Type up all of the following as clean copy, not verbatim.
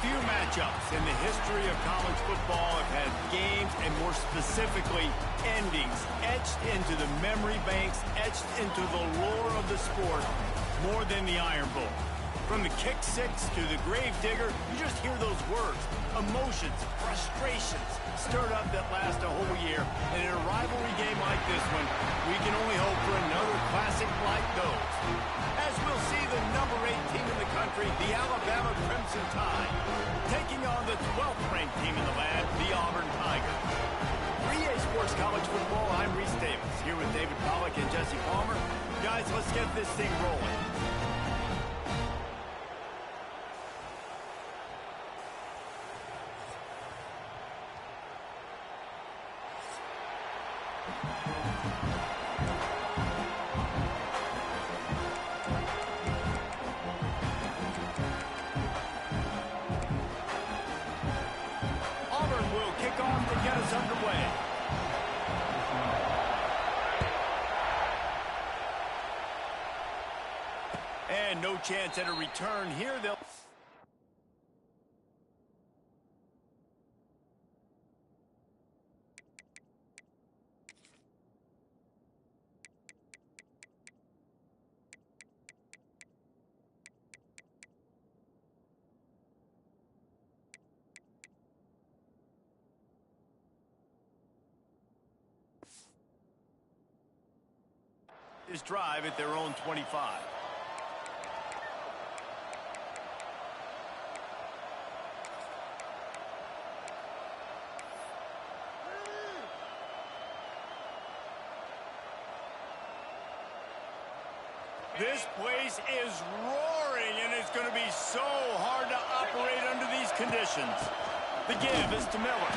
Few matchups in the history of college football have had games, and more specifically, endings etched into the memory banks, etched into the lore of the sport, more than the Iron Bowl. From the kick six to the grave digger, you just hear those words. Emotions, frustrations, stirred up that last a whole year. And in a rivalry game like this one, we can only hope for another classic like those. As we'll see the number 8 team in the country, the Alabama Crimson Tide, taking on the 12th ranked team in the land, the Auburn Tigers. For EA Sports College Football, I'm Reese Davis, here with David Pollack and Jesse Palmer. Guys, let's get this thing rolling. Auburn will kick off to get us underway. And no chance at a return here. They'll... This drive at their own 25. This place is roaring, and it's going to be so hard to operate under these conditions. The give is to Miller.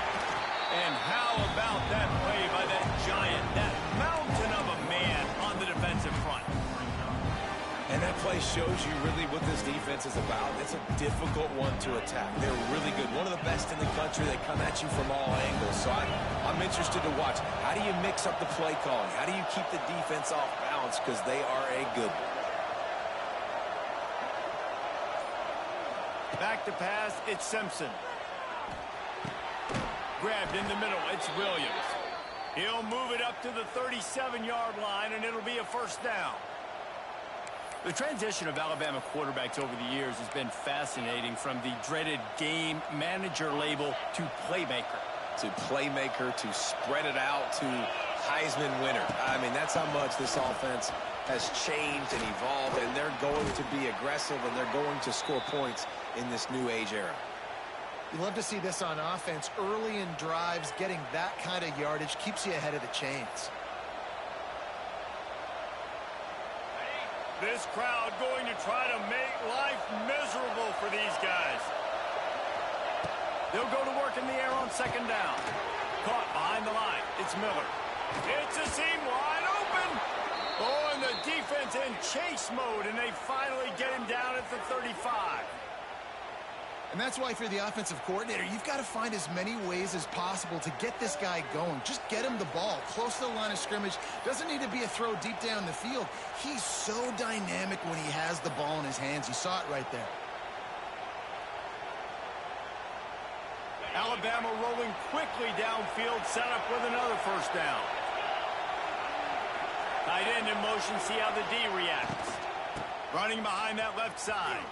And how about that play by that giant, that mountain of a man on the defensive front? And that play shows you really what this defense is about. It's a difficult one to attack. They're really good. One of the best in the country. They come at you from all angles. So I'm interested to watch. How do you mix up the play calling? How do you keep the defense off balance? Because they are a good one. Back to pass, it's Simpson. Grabbed in the middle, it's Williams. He'll move it up to the 37-yard line, and it'll be a first down. The transition of Alabama quarterbacks over the years has been fascinating, from the dreaded game manager label to playmaker. To playmaker, to spread it out, to Heisman winner. I mean, that's how much this offense has changed and evolved, and they're going to be aggressive, and they're going to score points in this new age era. You love to see this on offense. Early in drives, getting that kind of yardage keeps you ahead of the chains. This crowd going to try to make life miserable for these guys. They'll go to work in the air on second down. Caught behind the line. It's Miller. It's a seam wide open. Oh, and the defense in chase mode, and they finally get him down at the 35. And that's why, if you're the offensive coordinator, you've got to find as many ways as possible to get this guy going. Just get him the ball close to the line of scrimmage. Doesn't need to be a throw deep down the field. He's so dynamic when he has the ball in his hands. You saw it right there. Alabama rolling quickly downfield, set up with another first down. Tight end in motion, see how the D reacts. Running behind that left side.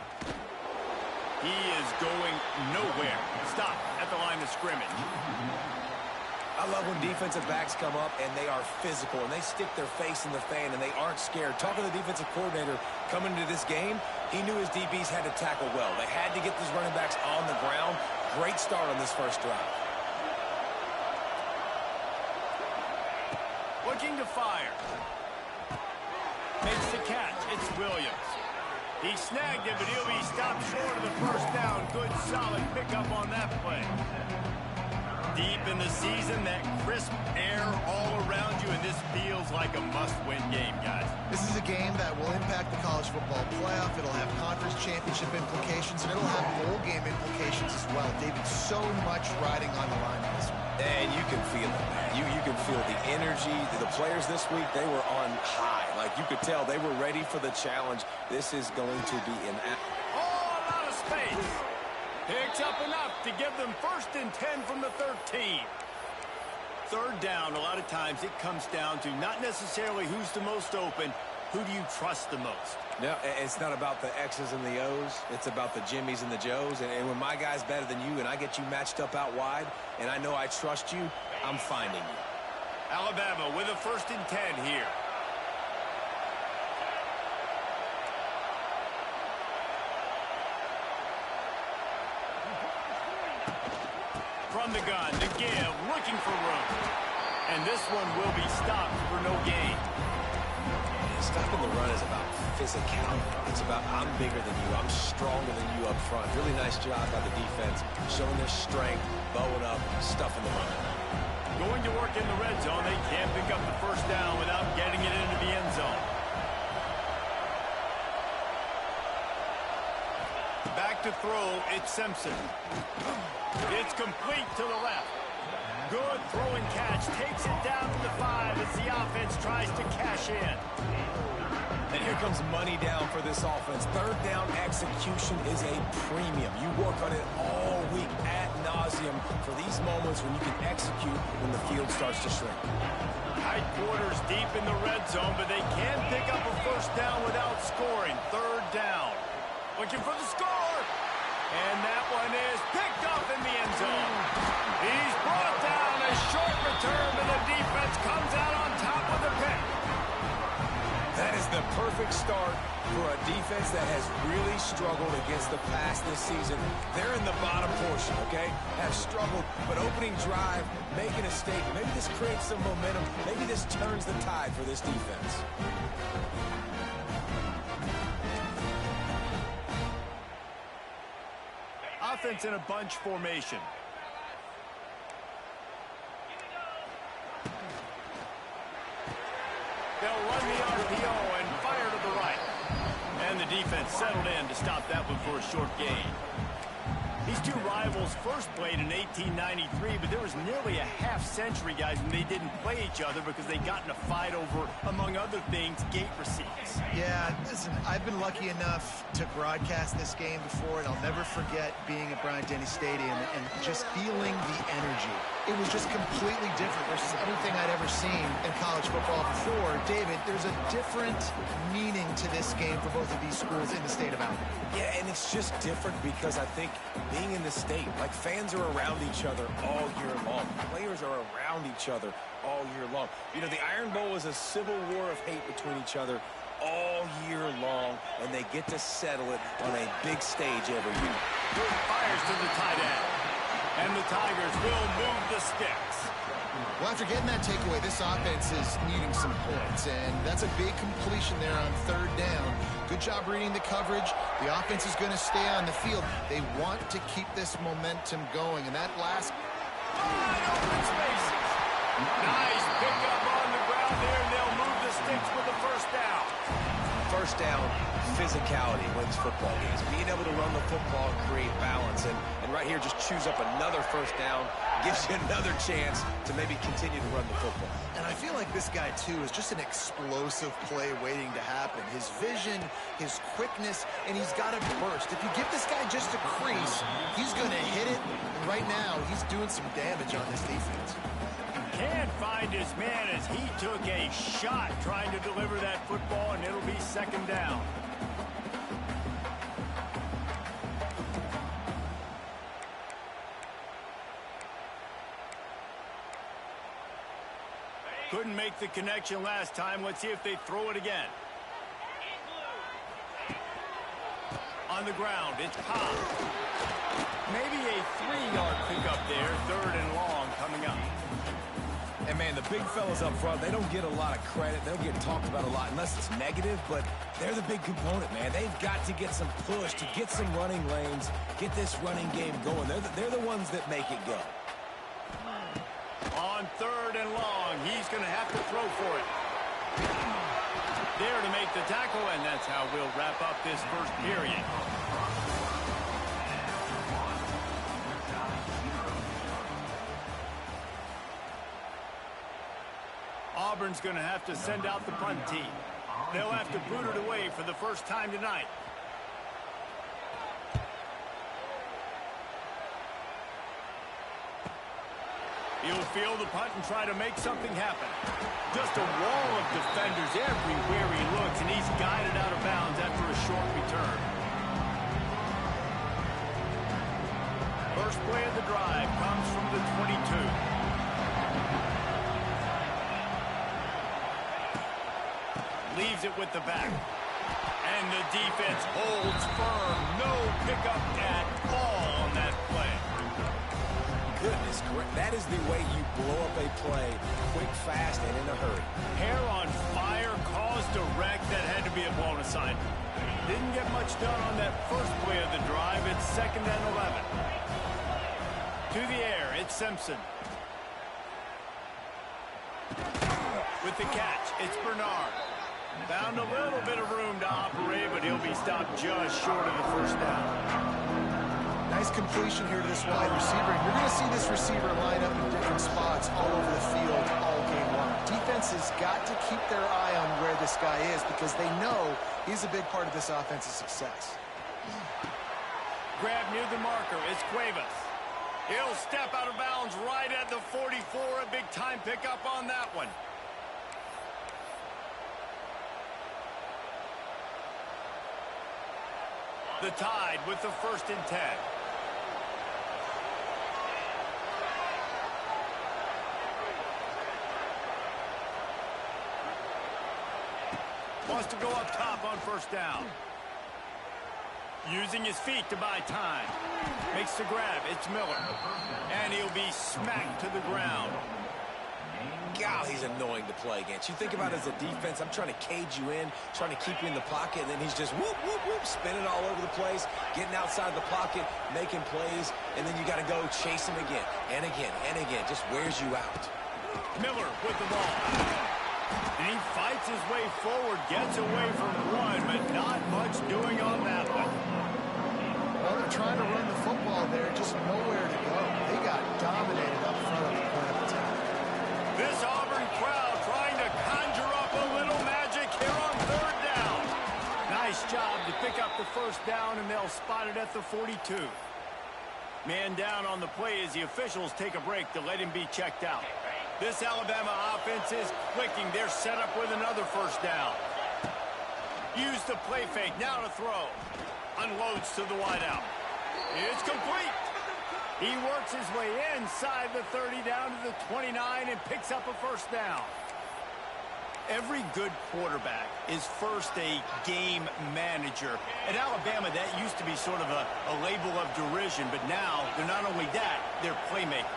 He is going nowhere. Stop at the line of scrimmage. I love when defensive backs come up and they are physical and they stick their face in the fan and they aren't scared. Talking to the defensive coordinator coming into this game, he knew his DBs had to tackle well. They had to get these running backs on the ground. Great start on this first drive. Looking to fire. Makes the catch. It's Williams. He snagged it, but he'll be stopped short of the first down. Good, solid pickup on that play. Deep in the season, that crisp air all around you, and this feels like a must-win game, guys. This is a game that will impact the college football playoff. It'll have conference championship implications, and it'll have bowl game implications as well. David, so much riding on the line in this one. And you can feel it, man. You can feel the energy. The players this week, they were on high. Like, you could tell they were ready for the challenge. This is going to be an... Oh, a lot of space. Picks up enough to give them 1st and 10 from the 13. 3rd down, a lot of times it comes down to not necessarily who's the most open, who do you trust the most? No, it's not about the X's and the O's. It's about the Jimmies and the Joes. And when my guy's better than you and I get you matched up out wide and I know I trust you, I'm finding you. Alabama with a 1st and 10 here. From the gun, the give, looking for room. And this one will be stopped for no gain. Stopping the run is about physicality. It's about I'm bigger than you. I'm stronger than you up front. Really nice job by the defense, showing their strength, bowing up, stuffing the run. Going to work in the red zone. They can't pick up the 1st down without getting it into the end zone. Back to throw, it's Simpson. It's complete to the left. Good throw and catch. Takes it down to the 5 as the offense tries to cash in. And here comes money down for this offense. 3rd down execution is a premium. You work on it all week ad nauseum for these moments when you can execute when the field starts to shrink. Tight quarters deep in the red zone, but they can pick up a 1st down without scoring. 3rd down. Looking for the score. And that one is picked up in the end zone. He's brought down. A short return, and the defense comes out on top with the pick. That is the perfect start for a defense that has really struggled against the pass this season. They're in the bottom portion, okay? Have struggled, but opening drive, making a statement. Maybe this creates some momentum. Maybe this turns the tide for this defense. Offense in a bunch formation. They'll run the RPO and fire to the right. And the defense settled in to stop that one for a short gain. These two rivals first played in 1893, but there was nearly a half-century, guys, when they didn't play each other because they got in a fight over, among other things, gate receipts. Yeah, listen, I've been lucky enough to broadcast this game before, and I'll never forget being at Bryant-Denny Stadium and just feeling the energy. It was just completely different versus anything I'd ever seen in college football before. David, there's a different meaning to this game for both of these schools in the state of Alabama. Yeah, and it's just different because I think being in the state, like fans are around each other all year long. Players are around each other all year long. You know, the Iron Bowl is a civil war of hate between each other all year long, and they get to settle it on a big stage every year. Good fires to the tight end. And the Tigers will move the sticks. Well, after getting that takeaway, this offense is needing some points, and that's a big completion there on 3rd down. Good job reading the coverage. The offense is going to stay on the field. They want to keep this momentum going, and that last... Open spaces. Nice pickup on the ground there, and they'll move the sticks with the 1st down. 1st down, physicality wins football games. Being able to run the football and create balance. And right here, just choose up another 1st down, gives you another chance to maybe continue to run the football. And I feel like this guy, too, is just an explosive play waiting to happen. His vision, his quickness, and he's got a burst. If you give this guy just a crease, he's going to hit it. And right now, he's doing some damage on this defense. Can't find his man as he took a shot trying to deliver that football, and it'll be 2nd down. Couldn't make the connection last time. Let's see if they throw it again. On the ground, it's Pop. Maybe a 3-yard pickup there. 3rd and long coming up. And, man, the big fellas up front, they don't get a lot of credit. They'll get talked about a lot unless it's negative, but they're the big component, man. They've got to get some push, to get some running lanes, get this running game going. They're the ones that make it go. On 3rd and long, he's going to have to throw for it. There to make the tackle, and that's how we'll wrap up this 1st period. Auburn's going to have to send out the punt team. They'll have to boot it away for the first time tonight. He'll field the punt and try to make something happen. Just a wall of defenders everywhere he looks, and he's guided out of bounds after a short return. First play of the drive comes from the 22. Leaves it with the back. And the defense holds firm. No pickup at all on that play. Goodness, that is the way you blow up a play quick, fast, and in a hurry. Hair on fire, caused a wreck that had to be a blown aside. Didn't get much done on that first play of the drive. It's 2nd and 11. To the air, it's Simpson. With the catch, it's Bernard. Found a little bit of room to operate, but he'll be stopped just short of the first down. Nice completion here to this wide receiver. You're going to see this receiver line up in different spots all over the field all game long. Defense has got to keep their eye on where this guy is because they know he's a big part of this offense's success. Grab near the marker. It's Cuevas. He'll step out of bounds right at the 44. A big time pickup on that one. The Tide with the 1st and 10. Wants to go up top on 1st down. Using his feet to buy time. Makes the grab. It's Miller. And he'll be smacked to the ground. God, he's annoying to play against. You think about it as a defense, I'm trying to cage you in, trying to keep you in the pocket, and then he's just whoop, whoop, whoop, spinning all over the place, getting outside the pocket, making plays, and then you got to go chase him again and again and again. Just wears you out. Miller with the ball. And he fights his way forward, gets away from one, but not much doing on that one. Well, they're trying to run the football there, just nowhere to go. They got dominated up front of the point of attack. This Auburn crowd trying to conjure up a little magic here on 3rd down. Nice job to pick up the 1st down, and they'll spot it at the 42. Man down on the play as the officials take a break to let him be checked out. This Alabama offense is clicking. They're set up with another 1st down. Use the play fake. Now to throw. Unloads to the wideout. It's complete. He works his way inside the 30 down to the 29 and picks up a 1st down. Every good quarterback is first a game manager. At Alabama, that used to be sort of a label of derision, but now they're not only that, they're playmakers.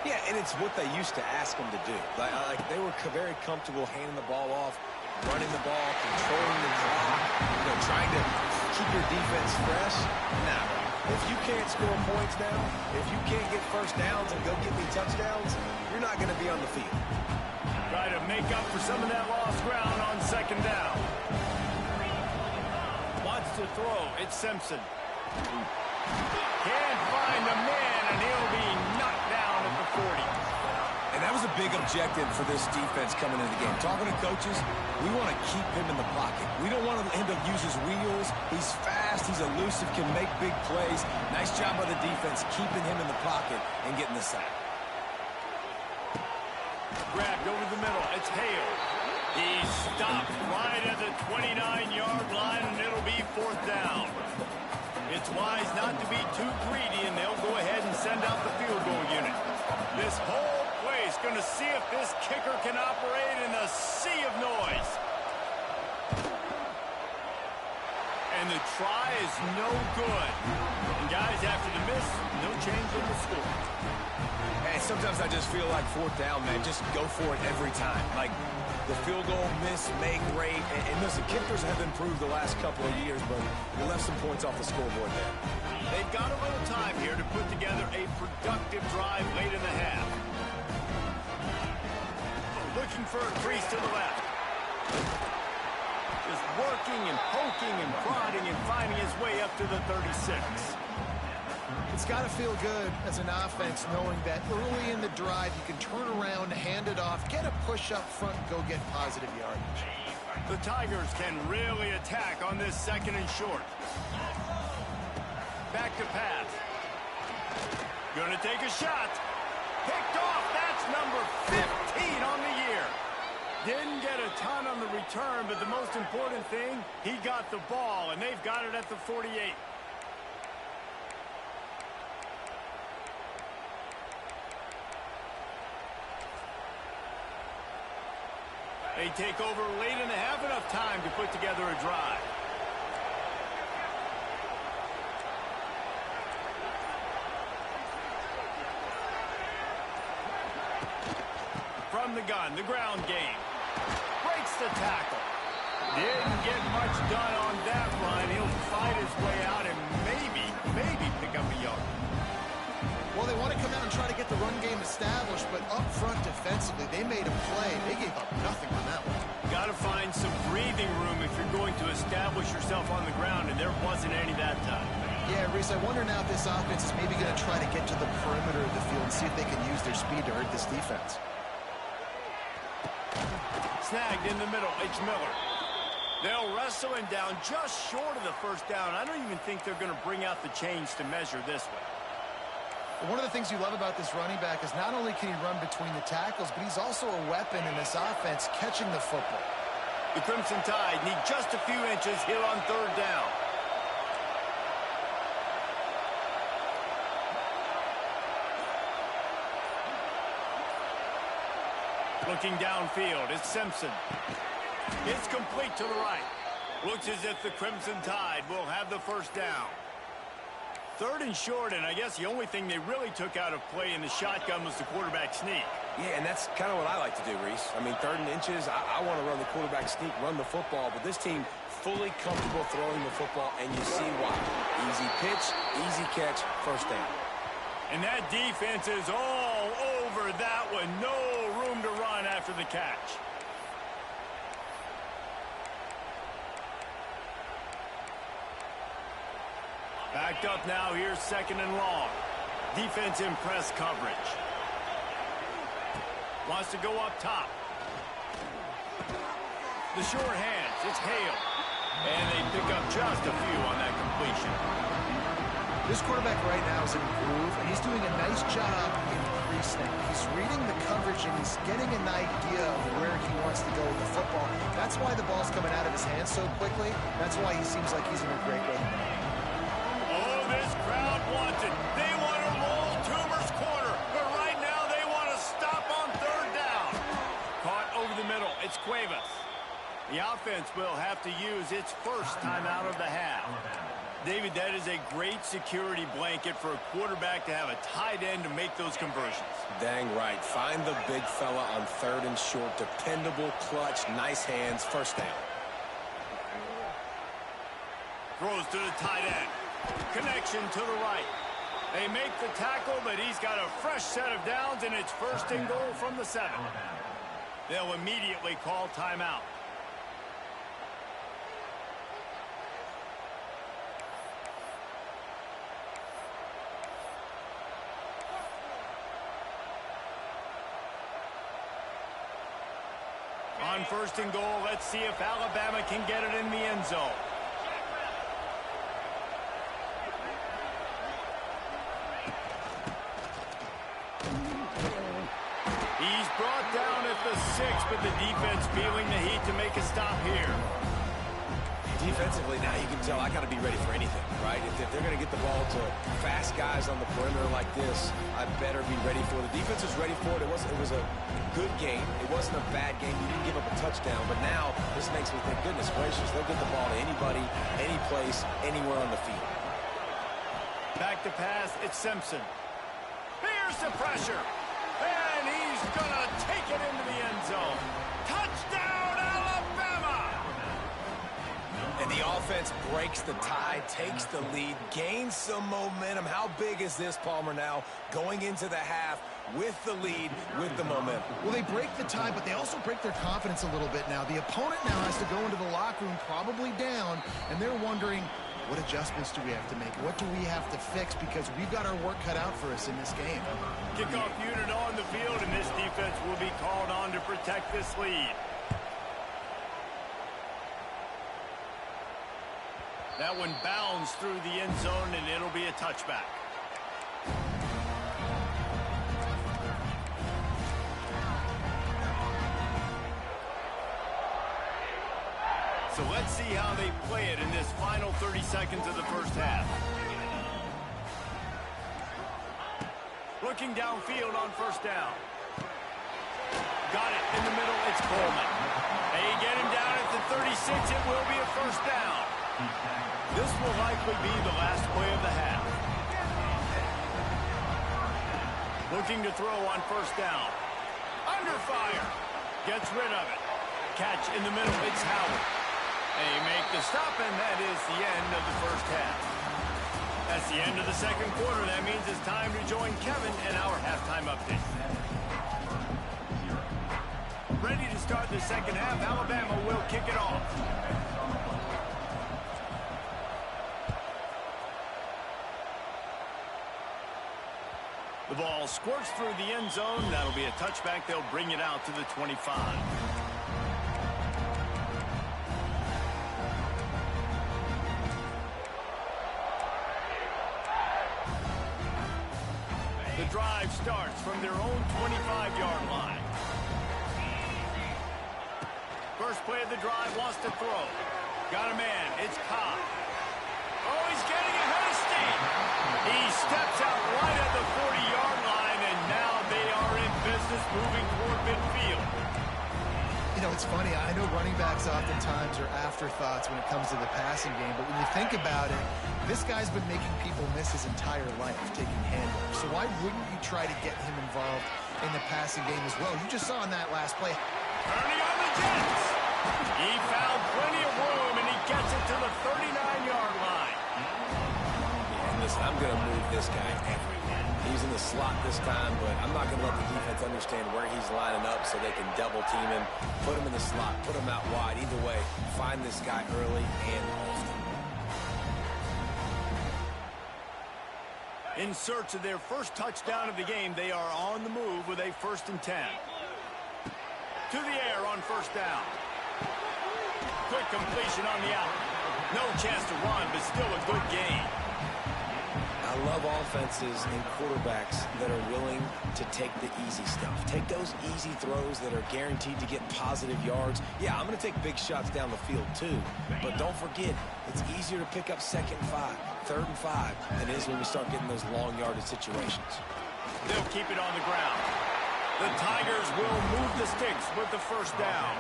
Yeah, and it's what they used to ask them to do. Like they were very comfortable handing the ball off, running the ball, controlling the clock, trying to keep your defense fresh. Nah. If you can't score points now, if you can't get 1st downs and go get me touchdowns, you're not going to be on the field. Try to make up for some of that lost ground on 2nd down. Wants to throw. It's Simpson. Can't find the man, and he'll be knocked down at the 40. And that was a big objective for this defense coming into the game. Talking to coaches, we want to keep him in the pocket. We don't want him to use his wheels. He's fast, he's elusive, can make big plays. Nice job by the defense keeping him in the pocket and getting the sack. Grabbed over the middle. It's Hale. He stopped right at the 29-yard line, and it'll be 4th down. It's wise not to be too greedy, and they'll go ahead and send out the field goal unit. This whole play is going to see if this kicker can operate in a sea of noise. And the try is no good. And guys, after the miss, no change in the score. And sometimes I just feel like 4th down, man, just go for it every time. Like the field goal miss, make rate. And listen, kickers have improved the last couple of years, but we left some points off the scoreboard there. They've got a little time here to put together a productive drive late in the half. Looking for a crease to the left. Just working and poking and prodding and finding his way up to the 36. It's got to feel good as an offense knowing that early in the drive you can turn around, hand it off, get a push up front, and go get positive yardage. The Tigers can really attack on this 2nd and short. Back to pass. Gonna take a shot. picked off. That's number 15 on the year. Didn't get a ton on the return, but the most important thing, he got the ball, and they've got it at the 48. They take over late in the half, enough time to put together a drive. From the gun, the ground game. Breaks the tackle. Didn't get much done on that run. He'll fight his way out and maybe pick up a yard. Well, they want to come out and try to get the run game established, but up front defensively, they made a play. They gave up nothing on that one. Got to find some breathing room if you're going to establish yourself on the ground, and there wasn't any that time. Yeah, Reese, I wonder now if this offense is maybe going to try to get to the perimeter of the field and see if they can use their speed to hurt this defense. Snagged in the middle. It's Miller. They'll wrestle him down just short of the first down. I don't even think they're going to bring out the chains to measure this one. One of the things you love about this running back is not only can he run between the tackles, but he's also a weapon in this offense catching the football. The Crimson Tide need just a few inches here on third down. Looking downfield, it's Simpson. It's complete to the right. Looks as if the Crimson Tide will have the first down. Third and short, and I guess the only thing they really took out of play in the shotgun was the quarterback sneak. Yeah, and that's kind of what I like to do, Reese. I mean, third and inches, I want to run the quarterback sneak, run the football, but this team fully comfortable throwing the football, and you see why. Easy pitch, easy catch, first down. And that defense is all over that one. No room to run after the catch. Backed up now, here's second and long. Defense in press coverage. Wants to go up top. The short hands, it's Hale. And they pick up just a few on that completion. This quarterback right now is in a groove, and he's doing a nice job in pre-snap. He's reading the coverage, and he's getting an idea of where he wants to go with the football. That's why the ball's coming out of his hands so quickly. That's why he seems like he's in a great rhythm. This crowd wants it. They want to roll Toomer's corner, but right now they want to stop on third down. Caught over the middle. It's Cuevas. The offense will have to use its first time out of the half. David, that is a great security blanket for a quarterback to have a tight end to make those conversions. Dang right. Find the big fella on third and short. Dependable, clutch, nice hands, first down. Throws to the tight end. Connection to the right. They make the tackle, but he's got a fresh set of downs, and it's first and goal from the 7. They'll immediately call timeout. On first and goal, let's see if Alabama can get it in the end zone. He's brought down at the 6, but the defense feeling the heat to make a stop here. Defensively, now you can tell I got to be ready for anything, right? If they're going to get the ball to fast guys on the perimeter like this, I better be ready for it. The defense was ready for it. It was a good game. It wasn't a bad game. You didn't give up a touchdown, but now this makes me think, goodness gracious, they'll get the ball to anybody, any place, anywhere on the field. Back to pass, it's Simpson. Here's the pressure. And he's going to take it into the end zone. Touchdown, Alabama! And the offense breaks the tie, takes the lead, gains some momentum. How big is this, Palmer, now going into the half with the lead, with the momentum? Well, they break the tie, but they also break their confidence a little bit now. The opponent now has to go into the locker room probably down, and they're wondering, what adjustments do we have to make? What do we have to fix? Because we've got our work cut out for us in this game. Kickoff unit on the field, and this defense will be called on to protect this lead. That one bounds through the end zone, and it'll be a touchback. So let's see how they play it in this final 30 seconds of the first half. Looking downfield on first down. Got it in the middle. It's Coleman. They get him down at the 36. It will be a first down. This will likely be the last play of the half. Looking to throw on first down. Under fire. Gets rid of it. Catch in the middle. It's Howard. They make the stop, and that is the end of the first half. That's the end of the second quarter. That means it's time to join Kevin and our halftime update. Ready to start the second half. Alabama will kick it off. The ball squirts through the end zone. That'll be a touchback. They'll bring it out to the 25. The drive starts from their own 25-yard line. First play of the drive, wants to throw. Got a man. It's Cobb. Oh, he's getting ahead of steam. He steps out right at the 40-yard line, and now they are in business moving toward midfield. You know, it's funny. I know running backs oftentimes are afterthoughts when it comes to the passing game, but when you think about it, this guy's been making people miss his entire life taking handoffs. So why wouldn't you try to get him involved in the passing game as well? You just saw in that last play. Turning on the Jets. He found plenty of room, and he gets it to the 39-yard line. Yeah, listen, I'm going to move this guy everywhere. He's in the slot this time, but I'm not going to let the defense understand where he's lining up so they can double team him, put him in the slot, put him out wide. Either way, find this guy early and often. In search of their first touchdown of the game, they are on the move with a 1st and 10. To the air on first down. Quick completion on the out. No chance to run, but still a good gain. I love offenses and quarterbacks that are willing to take the easy stuff. Take those easy throws that are guaranteed to get positive yards. Yeah, I'm going to take big shots down the field too, but don't forget, it's easier to pick up 2nd and 5, 3rd and 5 than it is when we start getting those long yardage situations. They'll keep it on the ground. The Tigers will move the sticks with the first down.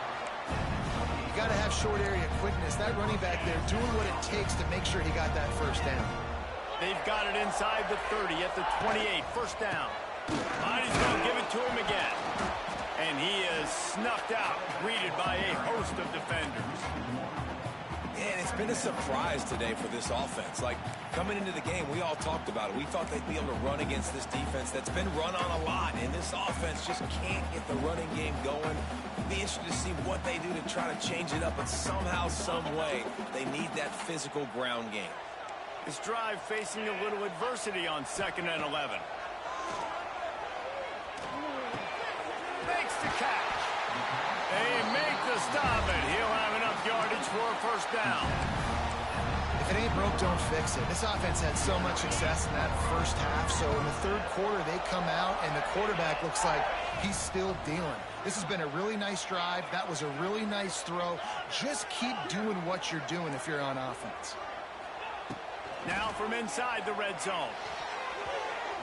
You got to have short area quickness. That running back there doing what it takes to make sure he got that first down. They've got it inside the 30 at the 28. First down. Might as well give it to him again. And he is snuffed out, greeted by a host of defenders. And it's been a surprise today for this offense. Like, coming into the game, we all talked about it. We thought they'd be able to run against this defense that's been run on a lot. And this offense just can't get the running game going. It'd be interesting to see what they do to try to change it up. But somehow, some way, they need that physical ground game. This drive facing a little adversity on 2nd and 11. Makes the catch. They make the stop, and he'll have enough yardage for a first down. If it ain't broke, don't fix it. This offense had so much success in that first half, so in the 3rd quarter, they come out, and the quarterback looks like he's still dealing. This has been a really nice drive. That was a really nice throw. Just keep doing what you're doing if you're on offense. Now from inside the red zone.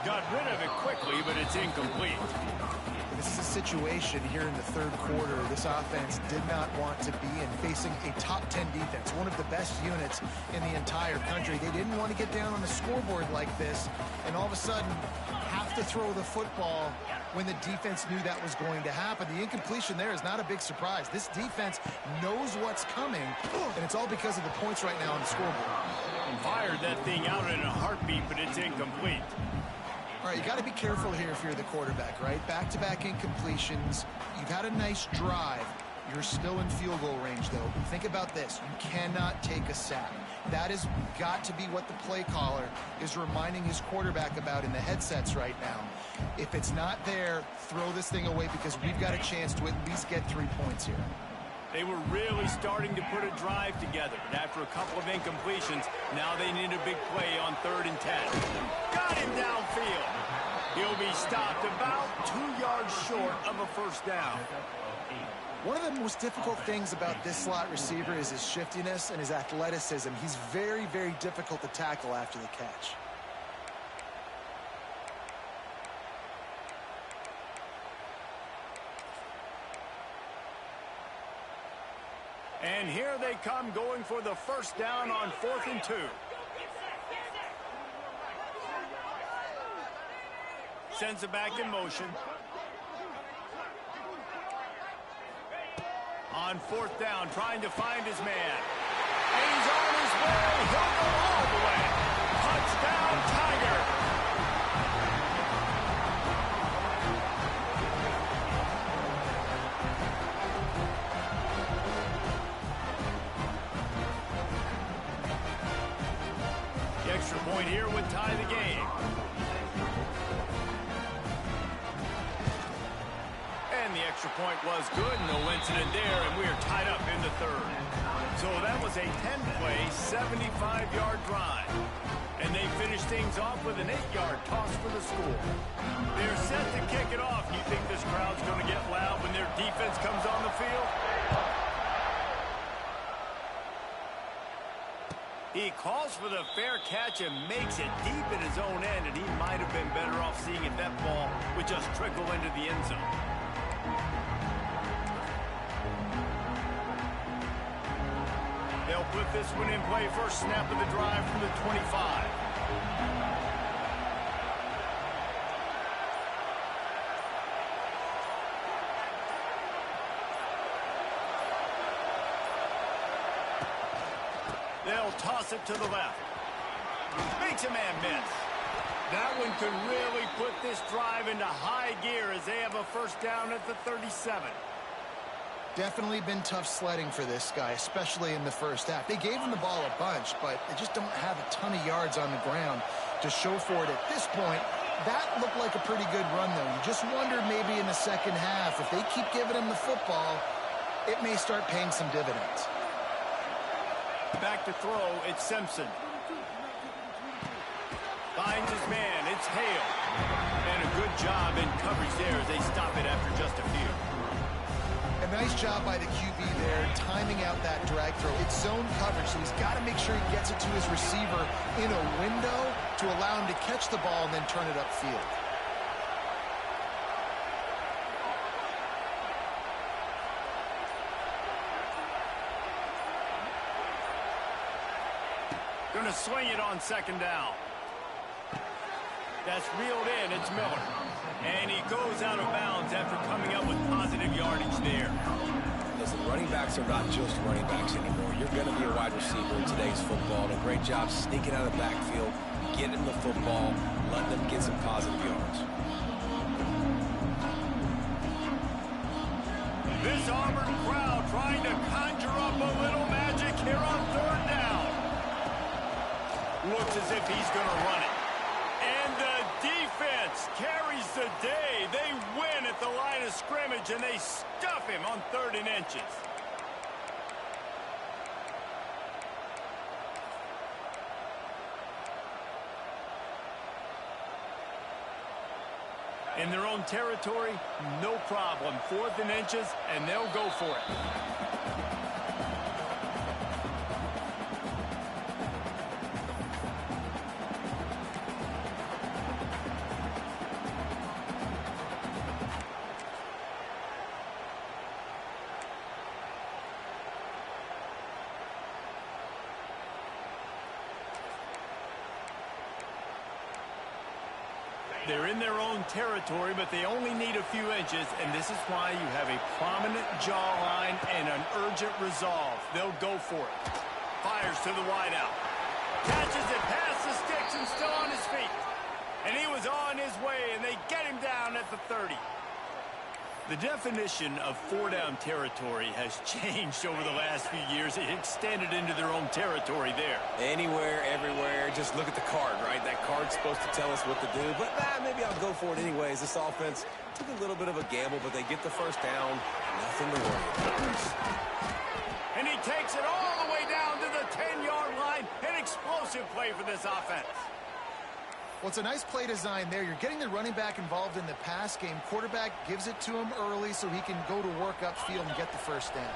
Got rid of it quickly, but it's incomplete. This is a situation here in the 3rd quarter this offense did not want to be in, facing a top 10 defense, one of the best units in the entire country. They didn't want to get down on the scoreboard like this and all of a sudden have to throw the football when the defense knew that was going to happen. The incompletion there is not a big surprise. This defense knows what's coming, and it's all because of the points right now on the scoreboard. Fired that thing out in a heartbeat, but it's incomplete. All right, you got to be careful here if you're the quarterback, right? Back-to-back incompletions. You've had a nice drive. You're still in field goal range, though. Think about this. You cannot take a sack. That has got to be what the play caller is reminding his quarterback about in the headsets right now. If it's not there, throw this thing away because we've got a chance to at least get 3 points here. They were really starting to put a drive together. And after a couple of incompletions, now they need a big play on 3rd and 10. Got him downfield. He'll be stopped about 2 yards short of a first down. One of the most difficult things about this slot receiver is his shiftiness and his athleticism. He's very, very difficult to tackle after the catch. And here they come, going for the first down on 4th and 2. Sends it back in motion. On 4th down, trying to find his man. And he's on his way. He'll go all the way. Touchdown, Tiger. The extra point here would tie the game. And the extra point was good. No incident there, and we are tied up in the 3rd. So that was a 10-play, 75-yard drive. And they finished things off with an 8-yard toss for the score. They're set to kick it off. You think this crowd's going to get loud when their defense comes on the field? He calls for the fair catch and makes it deep in his own end, and he might have been better off seeing if that ball would just trickle into the end zone. They'll put this one in play. First snap of the drive from the 25. They'll toss it to the left. Makes a man miss. That one could really put this drive into high gear as they have a first down at the 37. Definitely been tough sledding for this guy, especially in the first half. They gave him the ball a bunch, but they just don't have a ton of yards on the ground to show for it at this point. That looked like a pretty good run, though. You just wondered maybe in the second half, if they keep giving him the football, it may start paying some dividends. Back to throw, it's Simpson. Finds his man, it's Hale. And a good job in coverage there as they stop it after just a few. A nice job by the QB there, timing out that drag throw. It's zone coverage, so he's got to make sure he gets it to his receiver in a window to allow him to catch the ball and then turn it upfield. Going to swing it on 2nd down. That's reeled in. It's Miller. And he goes out of bounds after coming up with positive yardage there. Listen, running backs are not just running backs anymore. You're going to be a wide receiver in today's football. And a great job sneaking out of the backfield, getting the football, letting them get some positive yards. This Auburn crowd trying to conjure up a little magic here on 3rd down. Looks as if he's going to run it. And the defense carries the day. They win at the line of scrimmage, and they stuff him on 3rd and inches. In their own territory, no problem. 4th and inches, and they'll go for it. They're in their own territory, but they only need a few inches, and this is why you have a prominent jawline and an urgent resolve. They'll go for it. Fires to the wideout. Catches it past the sticks and still on his feet. And he was on his way, and they get him down at the 30. The definition of 4-down territory has changed over the last few years. It extended into their own territory there. Anywhere, everywhere, just look at the card, right? That card's supposed to tell us what to do, but maybe I'll go for it anyways. This offense took a little bit of a gamble, but they get the first down. Nothing to worry about. And he takes it all the way down to the 10-yard line. An explosive play for this offense. Well, it's a nice play design there. You're getting the running back involved in the pass game. Quarterback gives it to him early so he can go to work upfield and get the first down.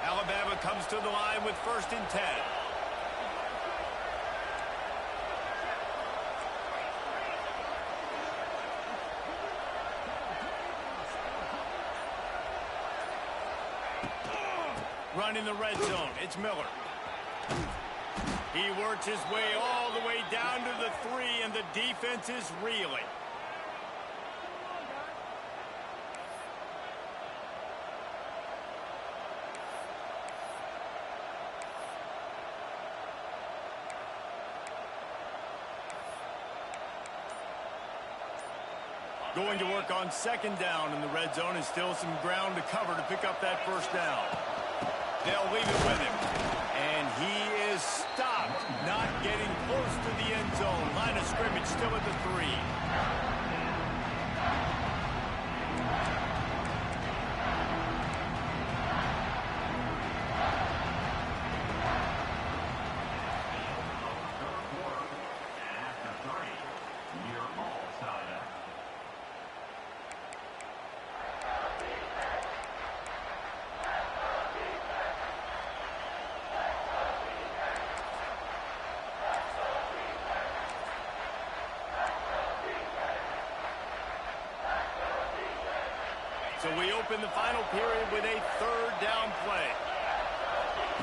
Alabama comes to the line with 1st and 10. Running the red zone, it's Miller. He works his way all the way down to the 3, and the defense is reeling. Going to work on 2nd down in the red zone, and still some ground to cover to pick up that 1st down. They'll leave it with him. And he is stopped, not getting close to the end zone. Line of scrimmage still at the 3. So we open the final period with a 3rd down play.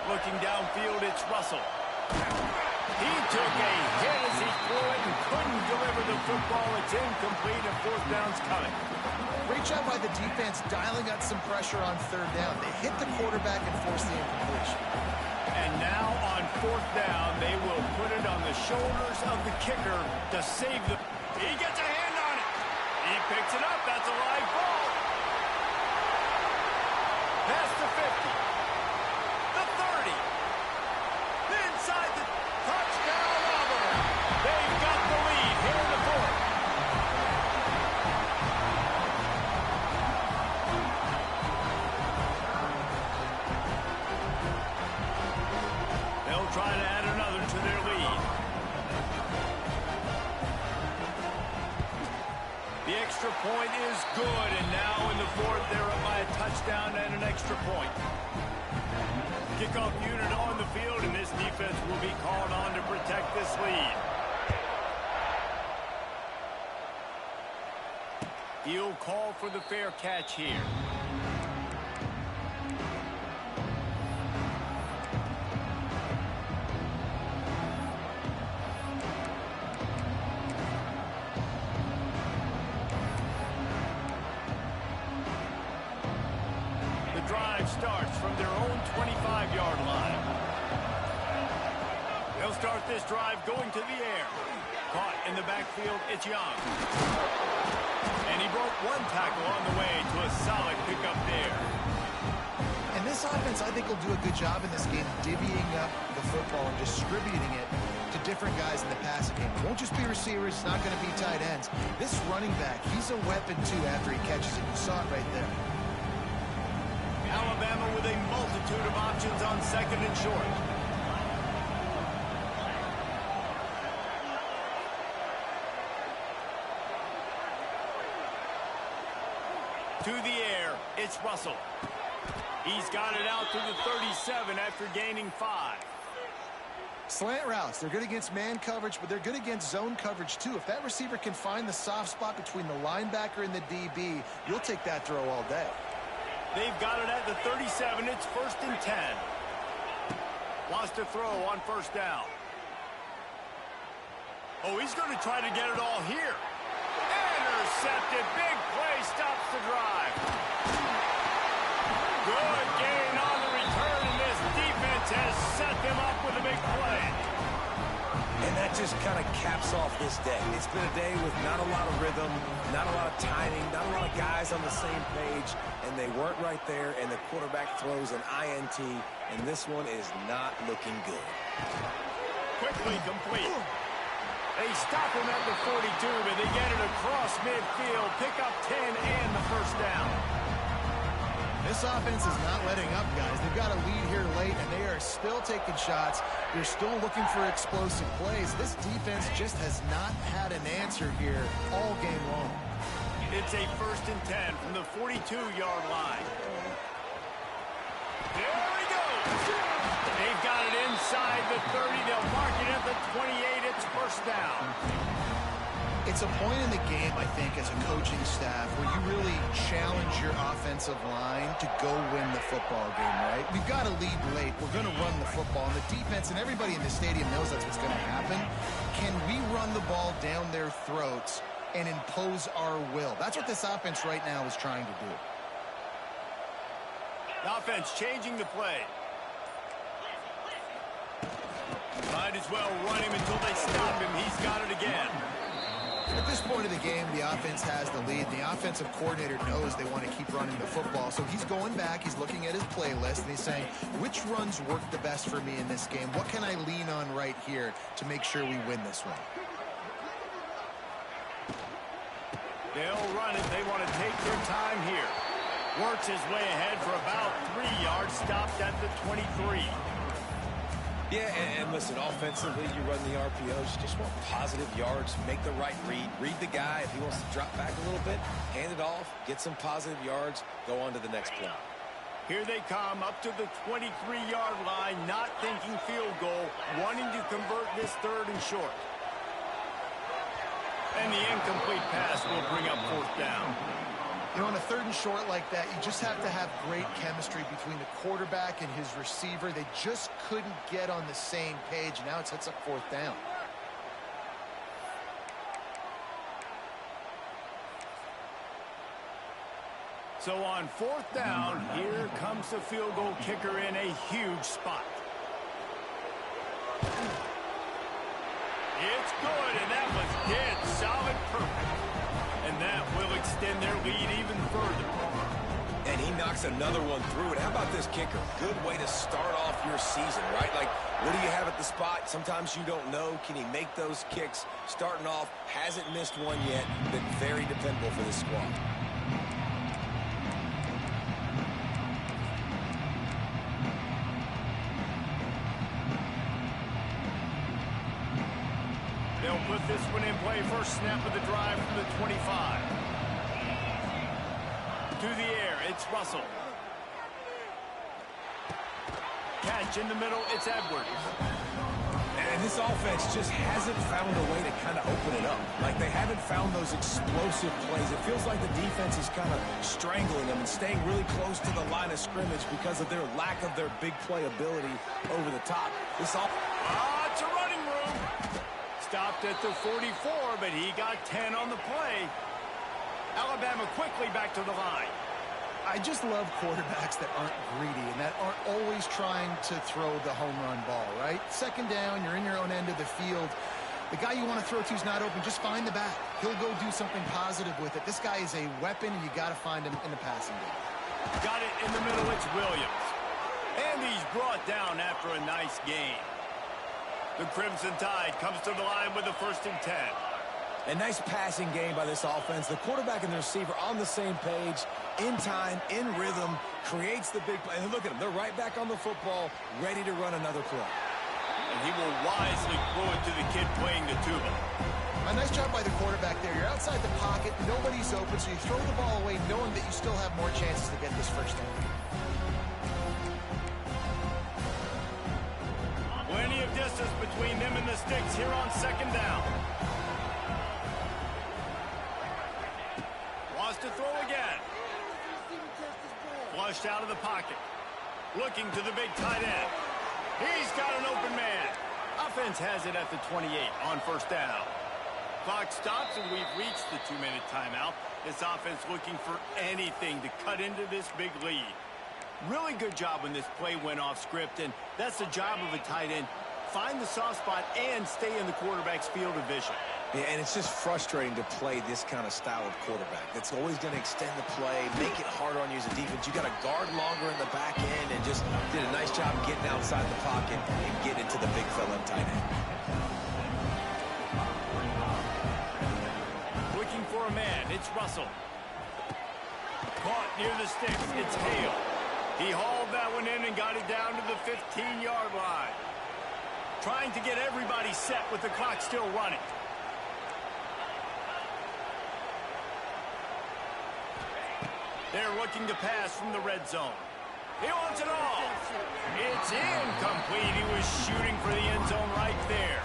Looking downfield, it's Russell. He took a hit as he threw it and couldn't deliver the football. It's incomplete, and 4th down's coming. Great job by the defense dialing up some pressure on 3rd down. They hit the quarterback and forced the incompletion. And now on 4th down, they will put it on the shoulders of the kicker to save the... He gets a hand on it. He picks it up. That's a live ball. Past the 50, the 30, inside the touchdown, Auburn. They've got the lead here in the 4th. They'll try to add another to their lead. The extra point is good, and now in the 4th, they're up by a touchdown and an extra point. Kickoff unit on the field, and this defense will be called on to protect this lead. He'll call for the fair catch here. Starts from their own 25-yard line. They'll start this drive going to the air. Caught in the backfield, it's Young. And he broke 1 tackle on the way to a solid pickup there. And this offense, I think, will do a good job in this game divvying up the football and distributing it to different guys in the passing game. It won't just be receivers. It's not going to be tight ends. This running back, he's a weapon, too, after he catches it. You saw it right there. Alabama with a multitude of options on 2nd and short. To the air, it's Russell. He's got it out to the 37 after gaining 5. Slant routes, they're good against man coverage, but they're good against zone coverage, too. If that receiver can find the soft spot between the linebacker and the DB, you'll take that throw all day. They've got it at the 37. It's 1st and 10. Wants to throw on 1st down. Oh, he's going to try to get it all here. Intercepted. Big play stops the drive. Good gain on the return, and this defense has set them up with a big play. And that just kind of caps off this day. It's been a day with not a lot of rhythm, not a lot of timing, not a lot of guys on the same page, and they weren't right there, and the quarterback throws an INT, and this one is not looking good. Quickly complete. They stop him at the 42, but they get it across midfield, pick up 10 and the 1st down. This offense is not letting up, guys. They've got a lead here late, and they are still taking shots. They're still looking for explosive plays. This defense just has not had an answer here all game long. It's a 1st and 10 from the 42-yard line. There he goes. They've got it inside the 30. They'll mark it at the 28. It's 1st down. It's a point in the game, I think, as a coaching staff where you really challenge your offensive line to go win the football game, right? We've got a lead late. We're going to run the football. And the defense and everybody in the stadium knows that's what's going to happen. Can we run the ball down their throats and impose our will? That's what this offense right now is trying to do. The offense changing the play. Might as well run him until they stop him. He's got it again. At this point of the game, the offense has the lead. The offensive coordinator knows they want to keep running the football. So he's going back, he's looking at his playlist, and he's saying, which runs work the best for me in this game? What can I lean on right here to make sure we win this one? They'll run it. They want to take their time here. Works his way ahead for about 3 yards, stopped at the 23. Yeah, and listen, offensively, you run the RPOs. You just want positive yards, make the right read. Read the guy. If he wants to drop back a little bit, hand it off, get some positive yards, go on to the next play. Here they come up to the 23-yard line, not thinking field goal, wanting to convert this 3rd and short. And the incomplete pass will bring up 4th down. You know, on a 3rd and short like that, you just have to have great chemistry between the quarterback and his receiver. They just couldn't get on the same page. Now it sets up 4th down. So on 4th down, here comes the field goal kicker in a huge spot. It's good, and that was dead solid perfect. And that will extend their lead even further. And he knocks another one through it. How about this kicker? Good way to start off your season, right? Like, what do you have at the spot? Sometimes you don't know. Can he make those kicks? Starting off, hasn't missed one yet. Been very dependable for this squad. They'll put this one in play. First snap of the drive from the 25. To the air, it's Russell. Catch in the middle, it's Edwards. And this offense just hasn't found a way to kind of open it up. Like, they haven't found those explosive plays. It feels like the defense is kind of strangling them and staying really close to the line of scrimmage because of their lack of their big play ability over the top. It's a running room. Stopped at the 44, but he got 10 on the play. Alabama quickly back to the line. I just love quarterbacks that aren't greedy and that aren't always trying to throw the home run ball, right? 2nd down, you're in your own end of the field. The guy you want to throw to is not open. Just find the back. He'll go do something positive with it. This guy is a weapon, and you got to find him in the passing game. Got it in the middle. It's Williams. And he's brought down after a nice game. The Crimson Tide comes to the line with a 1st and 10. A nice passing game by this offense. The quarterback and the receiver on the same page, in time, in rhythm, creates the big play. And look at them. They're right back on the football, ready to run another play. And he will wisely throw it to the kid playing the tuba. A nice job by the quarterback there. You're outside the pocket. Nobody's open, so you throw the ball away knowing that you still have more chances to get this 1st down. Plenty of distance between them and the sticks here on 2nd down. Wants to throw again. Flushed out of the pocket. Looking to the big tight end. He's got an open man. Offense has it at the 28 on 1st down. Clock stops, and we've reached the 2-minute timeout. This offense looking for anything to cut into this big lead. Really good job when this play went off script, and that's the job of a tight end. Find the soft spot and stay in the quarterback's field of vision. Yeah, and it's just frustrating to play this kind of style of quarterback. That's always going to extend the play, make it harder on you as a defense. You got to guard longer in the back end, and just did a nice job getting outside the pocket and getting into the big fella tight end. Looking for a man, it's Russell. caught near the sticks. It's Hale. He hauled that one in and got it down to the 15-yard line. Trying to get everybody set with the clock still running. They're looking to pass from the red zone. He wants it all. It's incomplete. He was shooting for the end zone right there.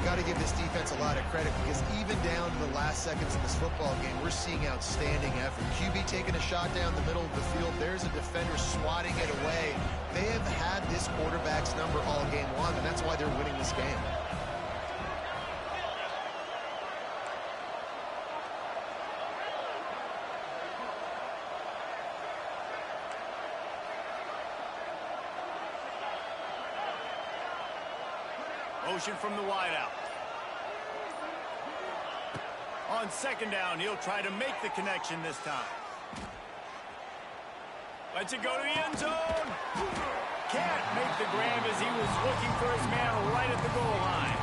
Got to give this defense a lot of credit because even down to the last seconds of this football game, we're seeing outstanding effort. QB taking a shot down the middle of the field. There's a defender swatting it away. They have had this quarterback's number all game long, and that's why they're winning this game. Motion from the wideout. On second down, he'll try to make the connection this time. Lets it go to the end zone. Can't make the grab as he was looking for his man right at the goal line.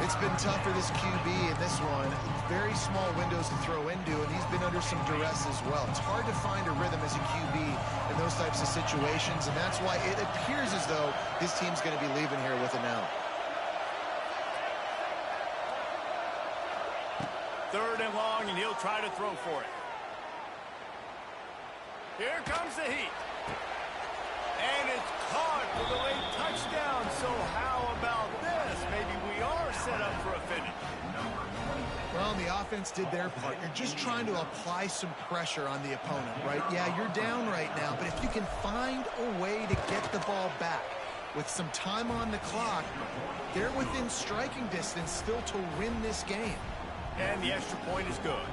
It's been tough for this QB in this one. Very small windows to throw into, and he's been under some duress as well. It's hard to find a rhythm as a QB in those types of situations, and that's why it appears as though his team's going to be leaving here with an out. Third and long, and he'll try to throw for it. Here comes the heat. And it's caught for the late touchdown. So how about this? Maybe we are set up for a finish. Well, the offense did their part. You're just trying to apply some pressure on the opponent, right? Yeah, you're down right now, but if you can find a way to get the ball back with some time on the clock, they're within striking distance still to win this game. And the extra point is good.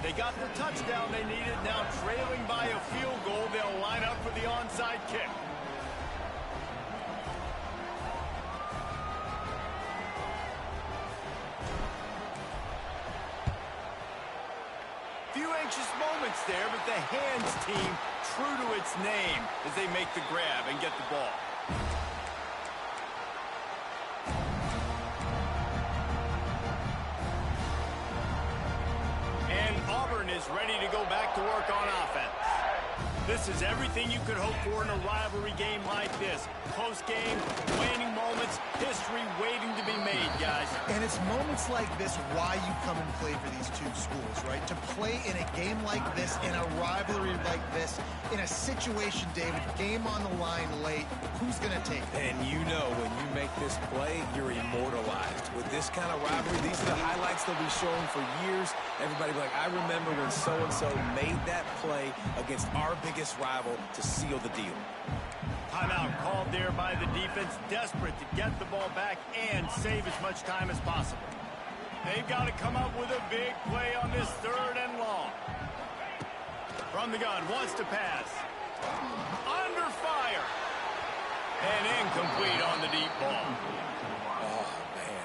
They got the touchdown they needed. Now trailing by a field goal, they'll line up for the onside kick. Few anxious moments there, but the hands team true to its name as they make the grab and get the ball. Auburn is ready to go back to work on offense. This is everything you could hope for in a rivalry game like this. Close game, waning moments, history waiting to be made, guys. And it's moments like this why you come and play for these two schools, right? To play in a game like this, in a rivalry like this, in a situation, David, game on the line late, who's going to take it? And you know when you make this play, you're immortalized. With this kind of rivalry, these are the highlights they'll be showing for years. Everybody will be like, I remember when so-and-so made that play against our biggest rival to seal the deal. Timeout called there by the defense, desperate to get the ball back and save as much time as possible. They've got to come up with a big play on this third and long. From the gun, wants to pass. Under fire. And incomplete on the deep ball. Oh, man.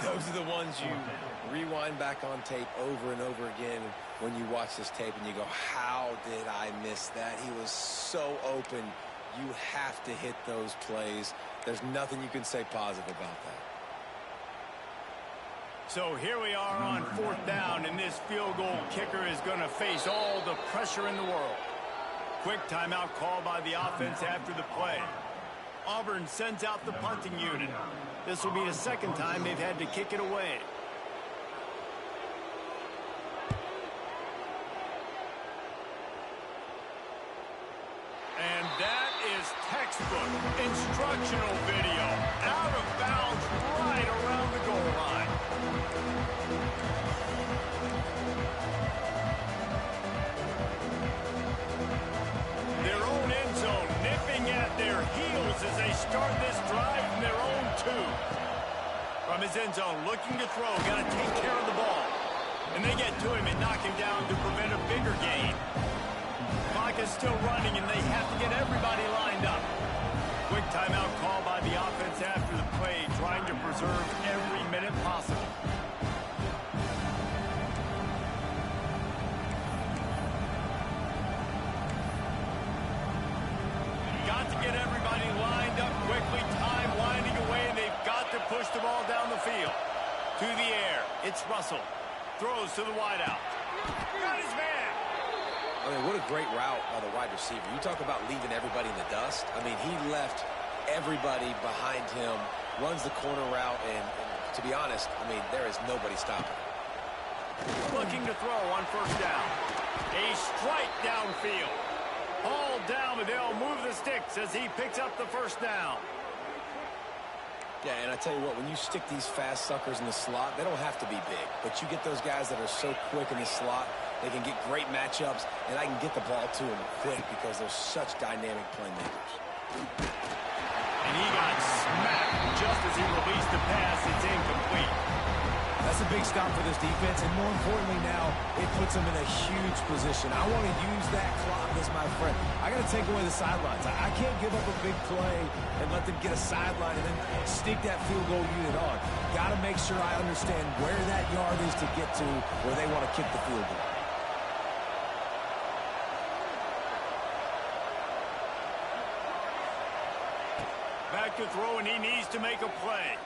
Those are the ones you rewind back on tape over and over again when you watch this tape and you go, how did I miss that? He was so open. You have to hit those plays. There's nothing you can say positive about that. So here we are on fourth down, and this field goal kicker is going to face all the pressure in the world. Quick timeout call by the offense after the play. Auburn sends out the punting unit. This will be the second time they've had to kick it away. And that is textbook instructional video. Out of bounds right around the goal line. Their own end zone nipping at their heels as they start this drive from their own two. From his end zone, looking to throw, got to take care of the ball. And they get to him and knock him down to prevent a bigger gain. Clock is still running, and they have to get everybody lined up. Quick timeout call by the offense after the play, trying to preserve every minute possible. Got to get everybody lined up quickly, time winding away, and they've got to push the ball down the field. To the air, it's Russell. Throws to the wideout. Got his man. I mean, what a great route by the wide receiver. You talk about leaving everybody in the dust. I mean, he left everybody behind him, runs the corner route, and to be honest, I mean, there is nobody stopping. Looking to throw on first down. A strike downfield. Hauled down, but they'll move the sticks as he picks up the first down. Yeah, and I tell you what, when you stick these fast suckers in the slot, they don't have to be big. But you get those guys that are so quick in the slot, they can get great matchups, and I can get the ball to them quick because they're such dynamic playmakers. And he got smacked just as he released the pass. It's incomplete. That's a big stop for this defense, and more importantly now, it puts them in a huge position. I want to use that clock as my friend. I got to take away the sidelines. I can't give up a big play and let them get a sideline and then sneak that field goal unit on. Got to make sure I understand where that yard is to get to where they want to kick the field goal. Back to throw, and he needs to make a play.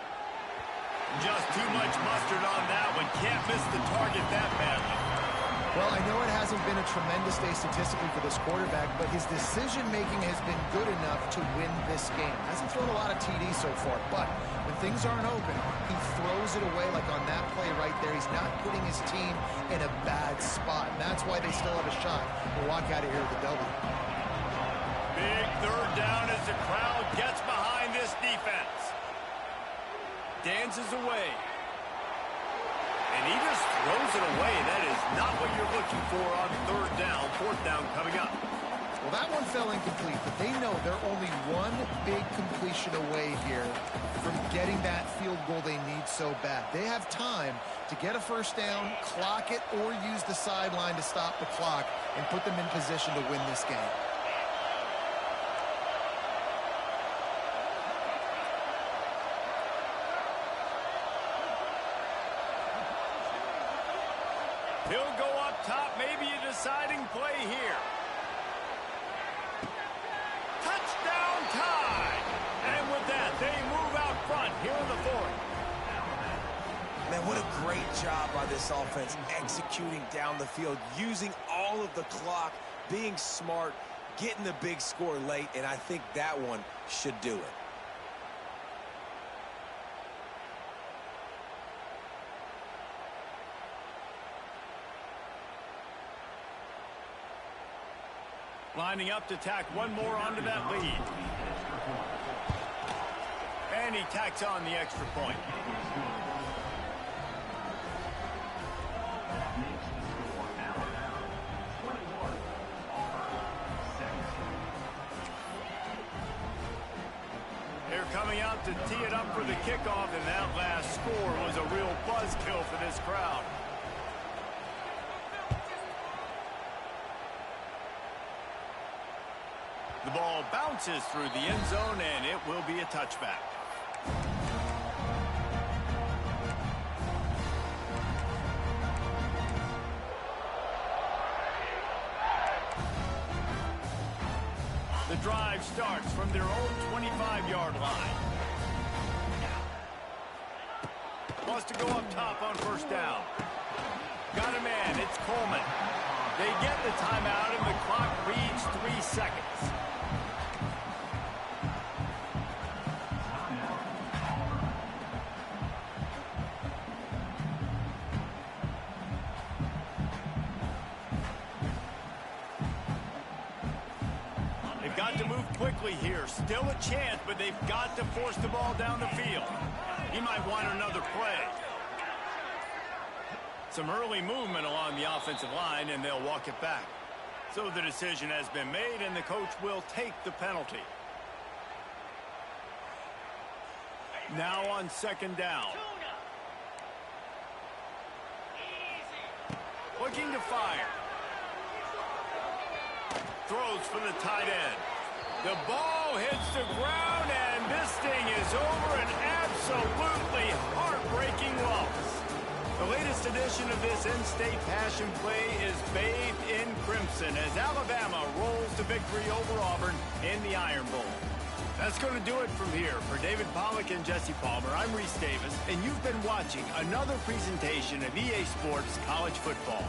Just too much mustard on that one. Can't miss the target that badly. Well, I know it hasn't been a tremendous day statistically for this quarterback, but his decision-making has been good enough to win this game. Hasn't thrown a lot of TDs so far, but when things aren't open, he throws it away like on that play right there. He's not putting his team in a bad spot, and that's why they still have a shot to walk out of here with a W. Big third down as the crowd gets behind this defense. Dances away. And he just throws it away. That is not what you're looking for on third down. Fourth down coming up. Well, that one fell incomplete, but they know they're only one big completion away here from getting that field goal they need so bad. They have time to get a first down, clock it, or use the sideline to stop the clock and put them in position to win this game. He'll go up top, maybe a deciding play here. Touchdown tie! And with that, they move out front here in the fourth. Man, what a great job by this offense executing down the field, using all of the clock, being smart, getting the big score late, and I think that one should do it. Lining up to tack one more onto that lead. And he tacks on the extra point. They're coming out to tee it up for the kickoff, and that last score was a real buzzkill for this crowd. The ball bounces through the end zone, and it will be a touchback. The drive starts from their own 25-yard line. Wants to go up top on first down. Got a man, it's Coleman. They get the timeout, and the clock reads 3 seconds. Got to move quickly here. Still a chance, but they've got to force the ball down the field. He might want another play. Some early movement along the offensive line, and they'll walk it back. So the decision has been made, and the coach will take the penalty. Now on second down. Looking to fire. Throws for the tight end. The ball hits the ground, and this thing is over, an absolutely heartbreaking loss. The latest edition of this in-state passion play is bathed in crimson as Alabama rolls to victory over Auburn in the Iron Bowl. That's going to do it from here. For David Pollack and Jesse Palmer, I'm Reese Davis, and you've been watching another presentation of EA Sports College Football.